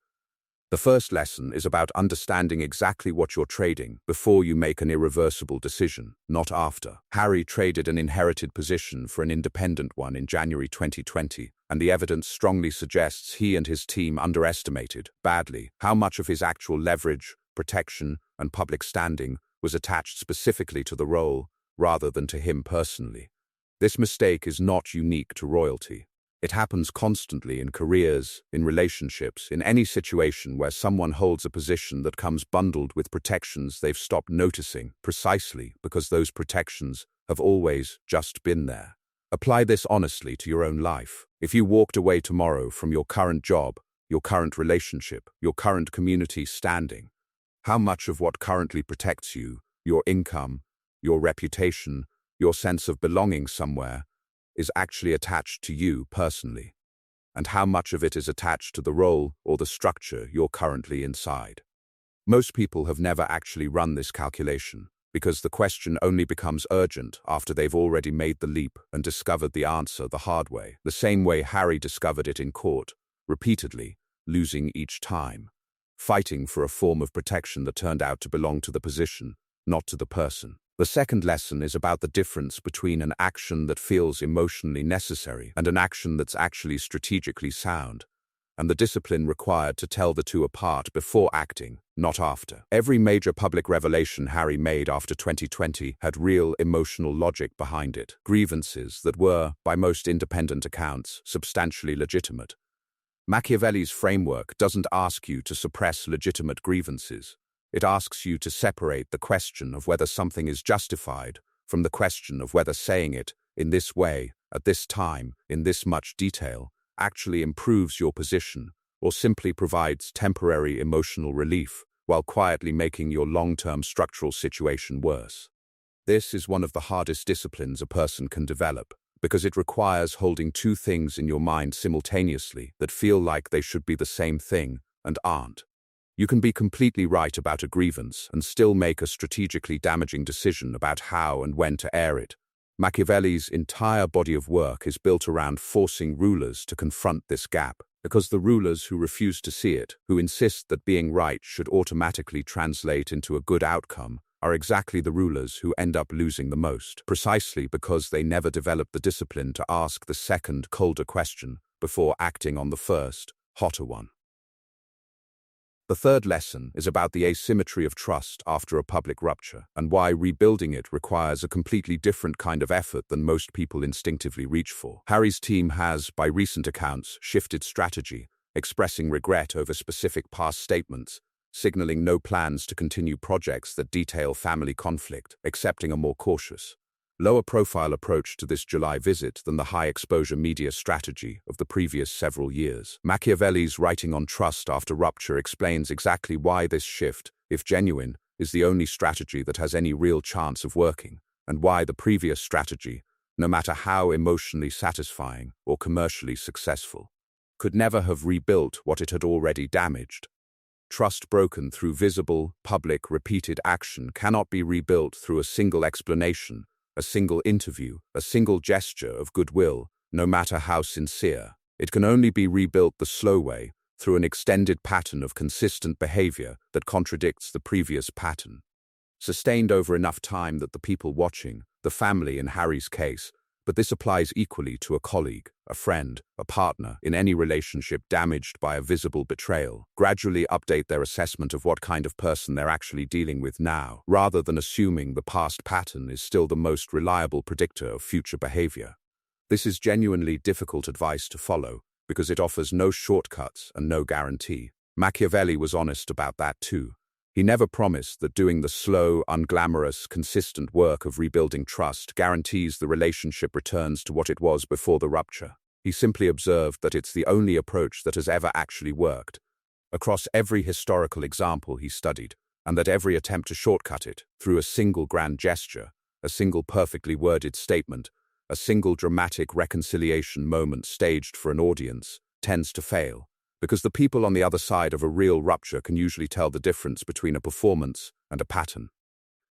The first lesson is about understanding exactly what you're trading before you make an irreversible decision, not after. Harry traded an inherited position for an independent one in January 2020, and the evidence strongly suggests he and his team underestimated, badly, how much of his actual leverage, protection, and public standing was attached specifically to the role rather than to him personally. This mistake is not unique to royalty. It happens constantly in careers, in relationships, in any situation where someone holds a position that comes bundled with protections they've stopped noticing, precisely because those protections have always just been there. Apply this honestly to your own life. If you walked away tomorrow from your current job, your current relationship, your current community standing, how much of what currently protects you, your income, your reputation, your sense of belonging somewhere, is actually attached to you personally, and how much of it is attached to the role or the structure you're currently inside? Most people have never actually run this calculation, because the question only becomes urgent after they've already made the leap and discovered the answer the hard way, the same way Harry discovered it in court, repeatedly, losing each time, fighting for a form of protection that turned out to belong to the position, not to the person. The second lesson is about the difference between an action that feels emotionally necessary and an action that's actually strategically sound, and the discipline required to tell the two apart before acting, not after. Every major public revelation Harry made after 2020 had real emotional logic behind it, grievances that were, by most independent accounts, substantially legitimate. Machiavelli's framework doesn't ask you to suppress legitimate grievances. It asks you to separate the question of whether something is justified from the question of whether saying it, in this way, at this time, in this much detail, actually improves your position or simply provides temporary emotional relief while quietly making your long-term structural situation worse. This is one of the hardest disciplines a person can develop, because it requires holding two things in your mind simultaneously that feel like they should be the same thing and aren't. You can be completely right about a grievance and still make a strategically damaging decision about how and when to air it. Machiavelli's entire body of work is built around forcing rulers to confront this gap, because the rulers who refuse to see it, who insist that being right should automatically translate into a good outcome, are exactly the rulers who end up losing the most, precisely because they never develop the discipline to ask the second, colder question before acting on the first, hotter one. The third lesson is about the asymmetry of trust after a public rupture, and why rebuilding it requires a completely different kind of effort than most people instinctively reach for. Harry's team has, by recent accounts, shifted strategy, expressing regret over specific past statements, signaling no plans to continue projects that detail family conflict, accepting a more cautious, lower-profile approach to this July visit than the high-exposure media strategy of the previous several years. Machiavelli's writing on trust after rupture explains exactly why this shift, if genuine, is the only strategy that has any real chance of working, and why the previous strategy, no matter how emotionally satisfying or commercially successful, could never have rebuilt what it had already damaged. Trust broken through visible, public, repeated action cannot be rebuilt through a single explanation, a single interview, a single gesture of goodwill, no matter how sincere. It can only be rebuilt the slow way, through an extended pattern of consistent behavior that contradicts the previous pattern. Sustained over enough time that the people watching, the family in Harry's case, but this applies equally to a colleague, a friend, a partner, in any relationship damaged by a visible betrayal, gradually update their assessment of what kind of person they're actually dealing with now, rather than assuming the past pattern is still the most reliable predictor of future behavior. This is genuinely difficult advice to follow, because it offers no shortcuts and no guarantee. Machiavelli was honest about that too. He never promised that doing the slow, unglamorous, consistent work of rebuilding trust guarantees the relationship returns to what it was before the rupture. He simply observed that it's the only approach that has ever actually worked, across every historical example he studied, and that every attempt to shortcut it, through a single grand gesture, a single perfectly worded statement, a single dramatic reconciliation moment staged for an audience, tends to fail. Because the people on the other side of a real rupture can usually tell the difference between a performance and a pattern,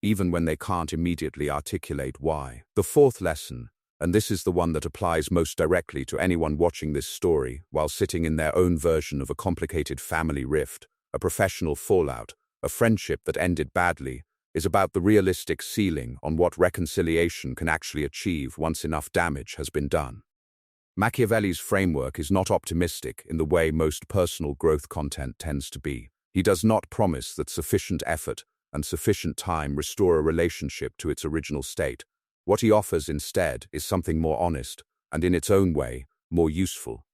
even when they can't immediately articulate why. The fourth lesson, and this is the one that applies most directly to anyone watching this story while sitting in their own version of a complicated family rift, a professional fallout, a friendship that ended badly, is about the realistic ceiling on what reconciliation can actually achieve once enough damage has been done. Machiavelli's framework is not optimistic in the way most personal growth content tends to be. He does not promise that sufficient effort and sufficient time restore a relationship to its original state. What he offers instead is something more honest, and in its own way, more useful.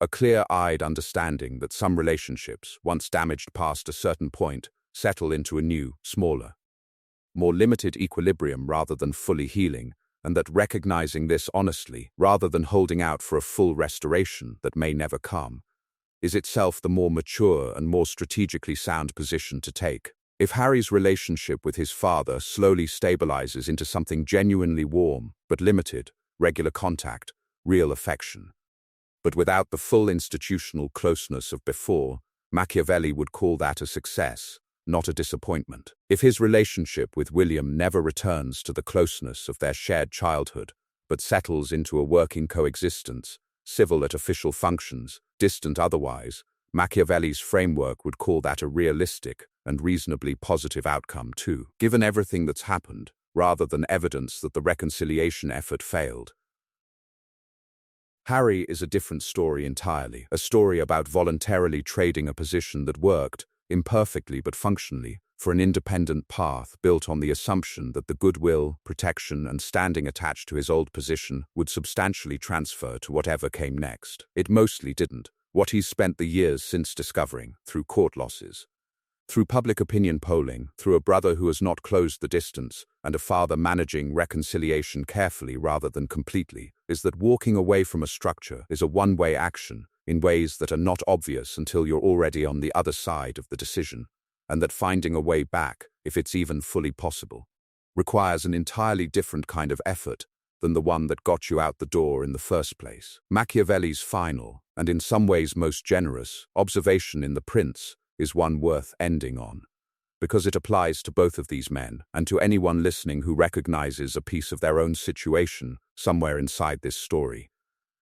A clear-eyed understanding that some relationships, once damaged past a certain point, settle into a new, smaller, more limited equilibrium rather than fully healing, and that recognizing this honestly, rather than holding out for a full restoration that may never come, is itself the more mature and more strategically sound position to take. If Harry's relationship with his father slowly stabilizes into something genuinely warm, but limited, regular contact, real affection, but without the full institutional closeness of before, Machiavelli would call that a success, not a disappointment. If his relationship with William never returns to the closeness of their shared childhood, but settles into a working coexistence, civil at official functions, distant otherwise, Machiavelli's framework would call that a realistic and reasonably positive outcome too, given everything that's happened, rather than evidence that the reconciliation effort failed. Harry is a different story entirely, a story about voluntarily trading a position that worked, imperfectly but functionally, for an independent path built on the assumption that the goodwill, protection, and standing attached to his old position would substantially transfer to whatever came next. It mostly didn't. What he's spent the years since discovering, through court losses, through public opinion polling, through a brother who has not closed the distance, and a father managing reconciliation carefully rather than completely, is that walking away from a structure is a one-way action in ways that are not obvious until you're already on the other side of the decision, and that finding a way back, if it's even fully possible, requires an entirely different kind of effort than the one that got you out the door in the first place. Machiavelli's final, and in some ways most generous, observation in The Prince is one worth ending on, because it applies to both of these men and to anyone listening who recognizes a piece of their own situation somewhere inside this story.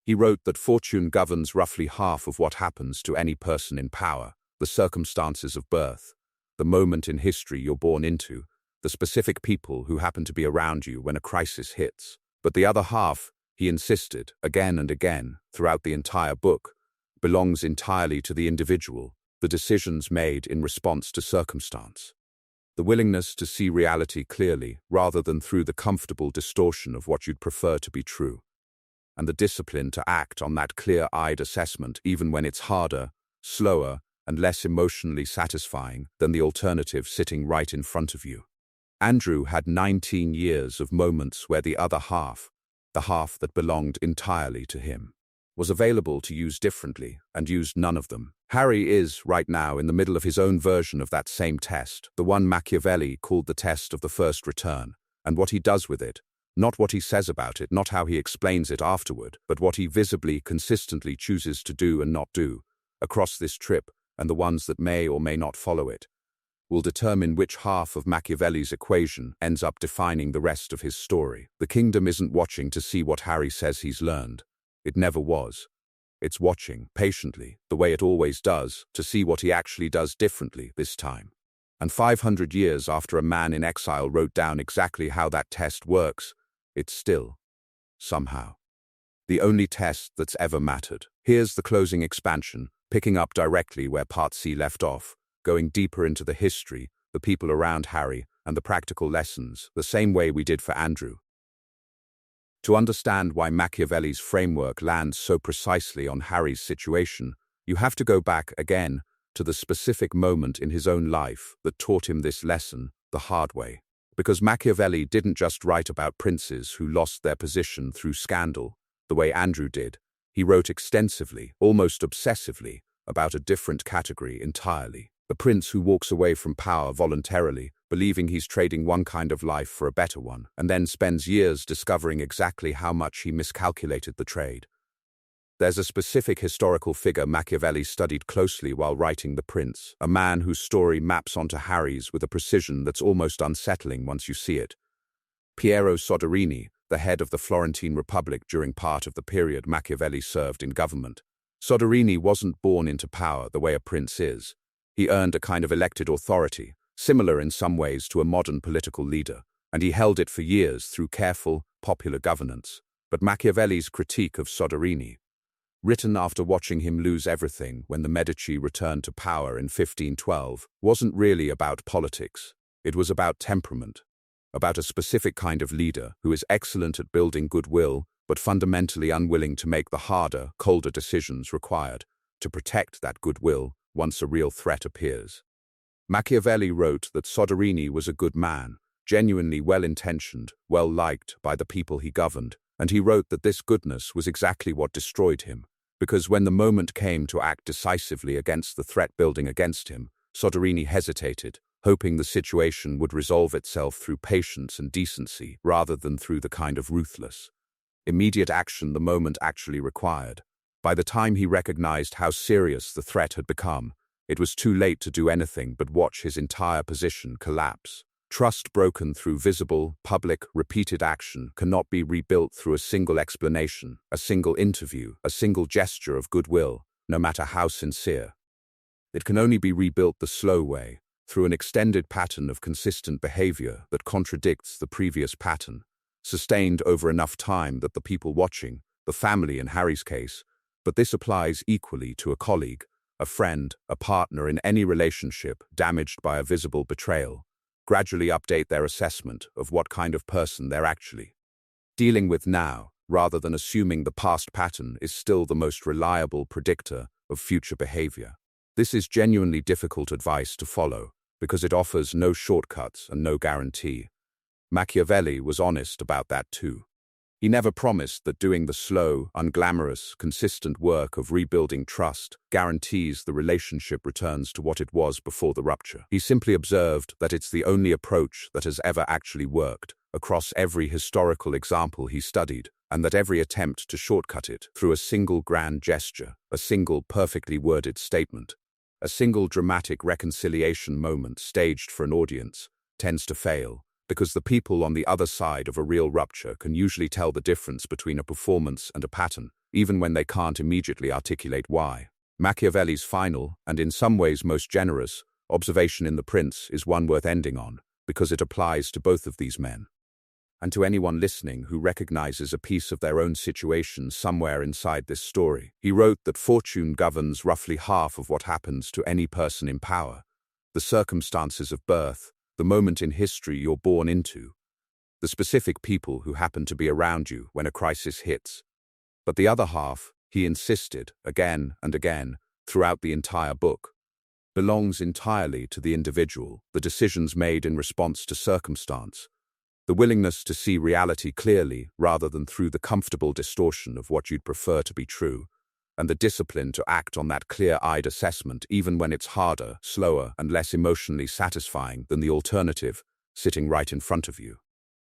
He wrote that fortune governs roughly half of what happens to any person in power, the circumstances of birth, the moment in history you're born into, the specific people who happen to be around you when a crisis hits. But the other half, he insisted, again and again, throughout the entire book, belongs entirely to the individual, the decisions made in response to circumstance. The willingness to see reality clearly rather than through the comfortable distortion of what you'd prefer to be true. And the discipline to act on that clear-eyed assessment even when it's harder, slower, and less emotionally satisfying than the alternative sitting right in front of you. Andrew had 19 years of moments where the other half, the half that belonged entirely to him, was available to use differently, and used none of them. Harry is, right now, in the middle of his own version of that same test, the one Machiavelli called the test of the first return, and what he does with it, not what he says about it, not how he explains it afterward, but what he visibly, consistently chooses to do and not do, across this trip, and the ones that may or may not follow it, will determine which half of Machiavelli's equation ends up defining the rest of his story. The kingdom isn't watching to see what Harry says he's learned. It never was. It's watching, patiently, the way it always does, to see what he actually does differently this time. And 500 years after a man in exile wrote down exactly how that test works, it's still, somehow, the only test that's ever mattered. Here's the closing expansion, picking up directly where Part C left off, going deeper into the history, the people around Harry, and the practical lessons, the same way we did for Andrew. To understand why Machiavelli's framework lands so precisely on Harry's situation, you have to go back again to the specific moment in his own life that taught him this lesson the hard way. Because Machiavelli didn't just write about princes who lost their position through scandal, the way Andrew did. He wrote extensively, almost obsessively, about a different category entirely. The prince who walks away from power voluntarily, believing he's trading one kind of life for a better one, and then spends years discovering exactly how much he miscalculated the trade. There's a specific historical figure Machiavelli studied closely while writing The Prince, a man whose story maps onto Harry's with a precision that's almost unsettling once you see it. Piero Soderini, the head of the Florentine Republic during part of the period Machiavelli served in government. Soderini wasn't born into power the way a prince is. He earned a kind of elected authority, similar in some ways to a modern political leader, and he held it for years through careful, popular governance. But Machiavelli's critique of Soderini, written after watching him lose everything when the Medici returned to power in 1512, wasn't really about politics. It was about temperament, about a specific kind of leader who is excellent at building goodwill, but fundamentally unwilling to make the harder, colder decisions required to protect that goodwill once a real threat appears. Machiavelli wrote that Soderini was a good man, genuinely well-intentioned, well-liked by the people he governed, and he wrote that this goodness was exactly what destroyed him, because when the moment came to act decisively against the threat building against him, Soderini hesitated, hoping the situation would resolve itself through patience and decency rather than through the kind of ruthless, immediate action the moment actually required. By the time he recognized how serious the threat had become, it was too late to do anything but watch his entire position collapse. Trust broken through visible, public, repeated action cannot be rebuilt through a single explanation, a single interview, a single gesture of goodwill, no matter how sincere. It can only be rebuilt the slow way, through an extended pattern of consistent behavior that contradicts the previous pattern, sustained over enough time that the people watching, the family in Harry's case, but this applies equally to a colleague, a friend, a partner in any relationship damaged by a visible betrayal, gradually update their assessment of what kind of person they're actually dealing with now, rather than assuming the past pattern is still the most reliable predictor of future behavior. This is genuinely difficult advice to follow, because it offers no shortcuts and no guarantee. Machiavelli was honest about that too. He never promised that doing the slow, unglamorous, consistent work of rebuilding trust guarantees the relationship returns to what it was before the rupture. He simply observed that it's the only approach that has ever actually worked across every historical example he studied, and that every attempt to shortcut it through a single grand gesture, a single perfectly worded statement, a single dramatic reconciliation moment staged for an audience, tends to fail, because the people on the other side of a real rupture can usually tell the difference between a performance and a pattern, even when they can't immediately articulate why. Machiavelli's final, and in some ways most generous, observation in The Prince is one worth ending on, because it applies to both of these men. And to anyone listening who recognizes a piece of their own situation somewhere inside this story. He wrote that fortune governs roughly half of what happens to any person in power. The circumstances of birth, the moment in history you're born into, the specific people who happen to be around you when a crisis hits. But the other half, he insisted, again and again, throughout the entire book, belongs entirely to the individual, the decisions made in response to circumstance, the willingness to see reality clearly rather than through the comfortable distortion of what you'd prefer to be true, and the discipline to act on that clear-eyed assessment even when it's harder, slower, and less emotionally satisfying than the alternative sitting right in front of you.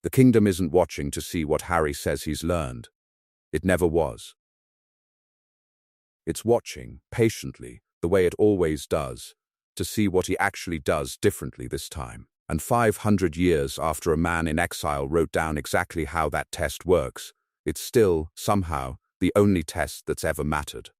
The kingdom isn't watching to see what Harry says he's learned. It never was. It's watching, patiently, the way it always does, to see what he actually does differently this time. And 500 years after a man in exile wrote down exactly how that test works, it's still, somehow, the only test that's ever mattered.